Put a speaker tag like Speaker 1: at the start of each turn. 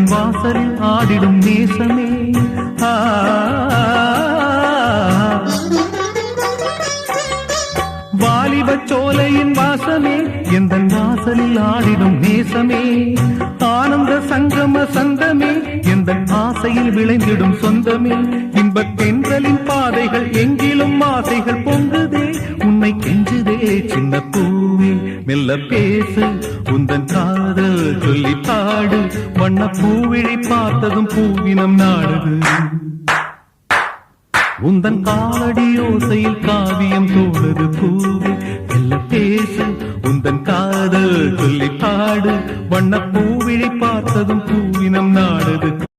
Speaker 1: எந்தன் வாசலில் ஆடிடும் நேசமே. வாலிபச் சோலையின் வாசமே, எந்தன் வாசலில் ஆடிடும் நேசமே. ஆனந்த சங்கம சந்தமே, எந்தன் ஆசையில் விளைந்திடும் சொந்தமே. இன்பத் தென்றலின் பாதைகள் எங்கிலும் ஆசைகள் பொங்குதே. உன்னை கெஞ்சுதே சின்ன பூவே, மெல்ல பேசு உந்தன் காதல் சொல்லி பாடு. வண்ண பூவிழி பார்த்ததும் பூவினம் நாடுது. உந்தன் காலடி ஓசையில் காவியம் தோடுது பூவே, மெல்ல பேசு உந்தன் காதல் சொல்லி பாடு. வண்ண பூவிழி பார்த்ததும் பூவினம் நாடுது.